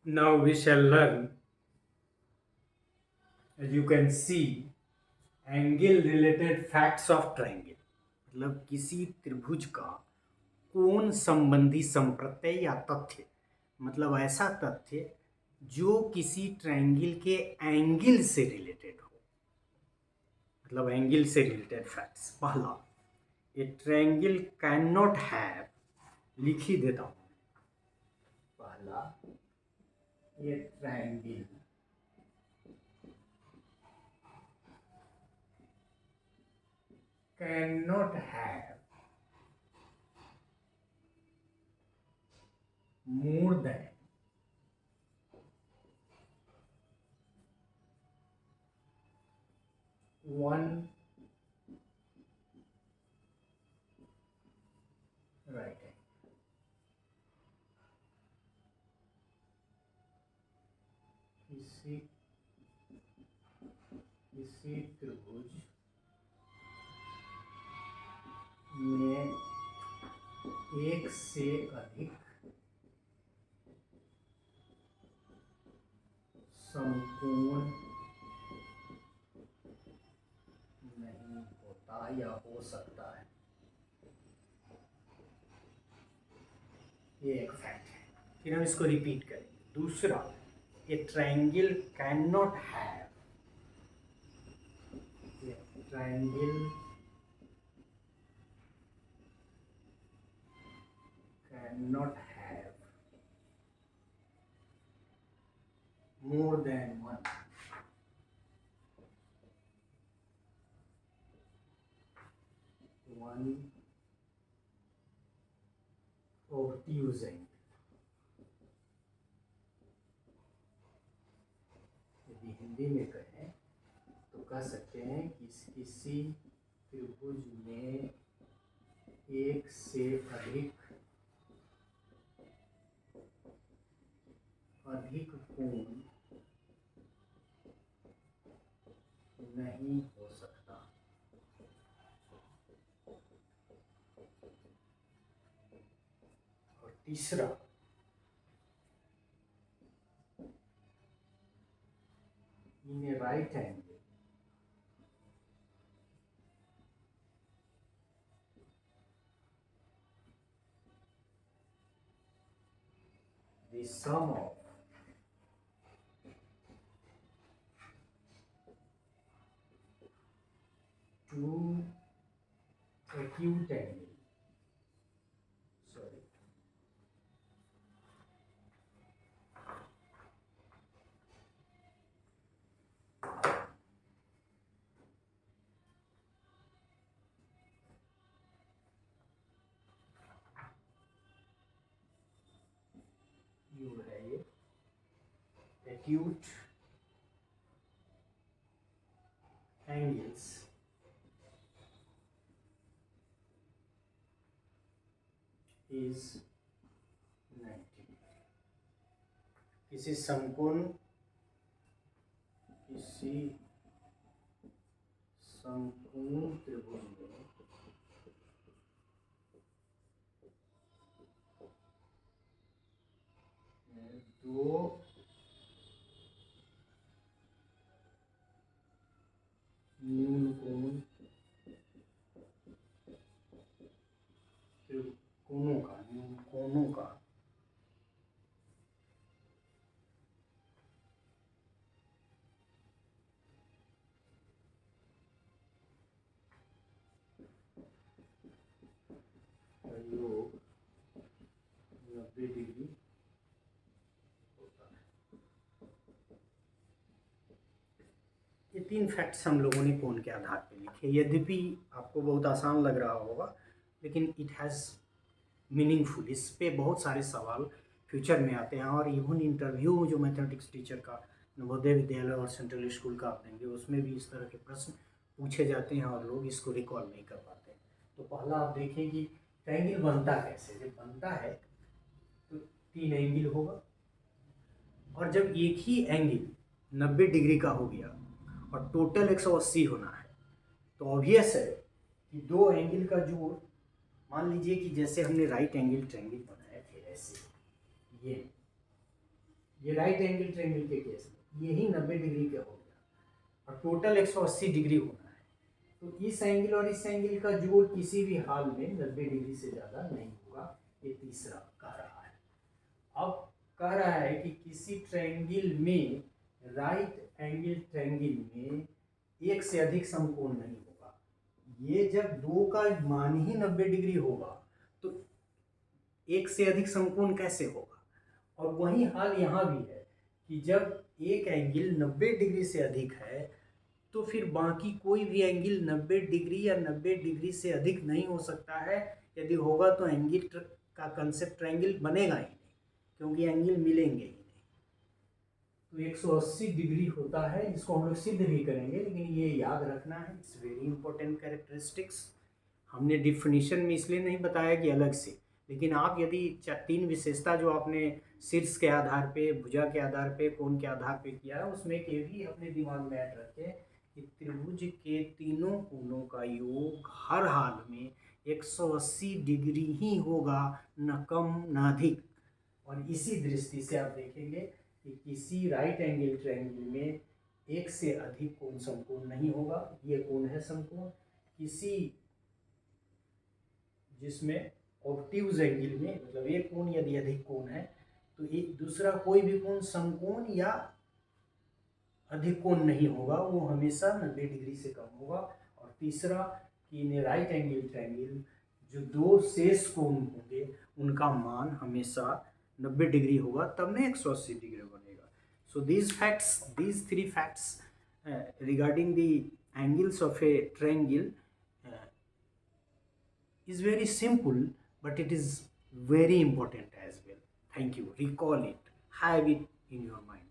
Now we shall learn, as you can see, angle related facts of triangle. मतलब किसी त्रिभुज का कोण संबंधी संप्रत्यय या तथ्य, मतलब ऐसा तथ्य जो किसी ट्रायंगल के एंगल से रिलेटेड हो, मतलब एंगल से रिलेटेड फैक्ट्स। पहला, ए ट्रायंगल कैन नॉट हैव, लिख ही देता हूं। पहला, ये triangle can not have more than one right angle। किसी किसी त्रिभुज में एक से अधिक समकोण नहीं होता या हो सकता है। ये एक फैक्ट है। फिर हम इसको रिपीट करेंगे। दूसरा, ए triangle can not have, triangle can not have more than one obtuse angle। यदि हिंदी में कहें तो कह सकते हैं कि किसी त्रिभुज में एक से अधिक कोण नहीं हो सकता। और तीसरा, in a right angle the sum of two acute angle, sorry, you have acute angles is 90। किसी समकोण त्रिभुज में दो न्यून कोणों का योग 90 डिग्री होता है। ये तीन फैक्ट्स हम लोगों ने कोण के आधार पे लिखे। यद्यपि आपको बहुत आसान लग रहा होगा, लेकिन इट हैज़ मीनिंगफुल। इस पे बहुत सारे सवाल फ्यूचर में आते हैं, और इवन इंटरव्यू जो मैथमेटिक्स टीचर का नवोदय विद्यालय और सेंट्रल स्कूल का आप देंगे, उसमें भी इस तरह के प्रश्न पूछे जाते हैं और लोग इसको रिकॉल नहीं कर पाते। तो पहला आप देखें कि ट्रायंगल बनता कैसे। जब बनता है तो तीन एंगल होगा, और जब एक ही एंगल 90 डिग्री का हो गया और टोटल 180 होना है, तो ऑब्वियस है कि दो एंगल का जोड़, मान लीजिए कि जैसे हमने राइट एंगल ट्रायंगल बनाए थे, ऐसे ये राइट एंगल ट्रायंगल के केस में यही 90 डिग्री का हो गया और टोटल 180 डिग्री होना है। तो इस एंगल और इस एंगल का जोड़ किसी भी हाल में 90 डिग्री से ज़्यादा नहीं होगा। ये तीसरा कह रहा है। अब कह रहा है कि किसी ट्रायंगल में राइट एंगल ट्रायंगल में एक से अधिक समकोण नहीं होगा। ये जब दो का मान ही 90 डिग्री होगा तो एक से अधिक समकोण कैसे होगा। और वही हाल यहाँ भी है कि जब एक एंगल 90 डिग्री से अधिक है तो फिर बाकी कोई भी एंगल 90 डिग्री या 90 डिग्री से अधिक नहीं हो सकता है। यदि होगा तो एंगल का कंसेप्ट ट्रायंगल बनेगा ही नहीं, क्योंकि एंगल मिलेंगे ही नहीं। तो 180 डिग्री होता है, इसको हम लोग सिद्ध भी करेंगे, लेकिन ये याद रखना है, इट्स वेरी इंपॉर्टेंट कैरेक्टरिस्टिक्स। हमने डिफिनीशन में इसलिए नहीं बताया कि अलग से, लेकिन आप यदि तीन विशेषता जो आपने शीर्ष के आधार पे, भुजा के आधार पे, कोण के आधार पे किया है, उसमें के भी अपने दिमाग में ऐड रखें कि त्रिभुज के तीनों कोणों का योग हर हाल में 180 डिग्री ही होगा, न कम न अधिक। और इसी दृष्टि से आप देखेंगे कि किसी राइट एंगल ट्रायंगल में एक से अधिक कोण समकोण नहीं होगा। ये कोण है समकोण। किसी जिसमें ऑब्ट्यूज एंगल में, मतलब एक कोण यदि अधिक कोण है तो एक दूसरा कोई भी कोण समकोण या अधिक कोण नहीं होगा, वो हमेशा 90 डिग्री से कम होगा। और तीसरा कि इन राइट एंगल ट्रायंगल जो दो शेष कोण होंगे उनका मान हमेशा 90 डिग्री होगा, तब ना 180 डिग्री बनेगा। सो these three facts regarding the angles of a triangle is very simple, but it is very important as well. Thank you. Recall it, have it in your mind.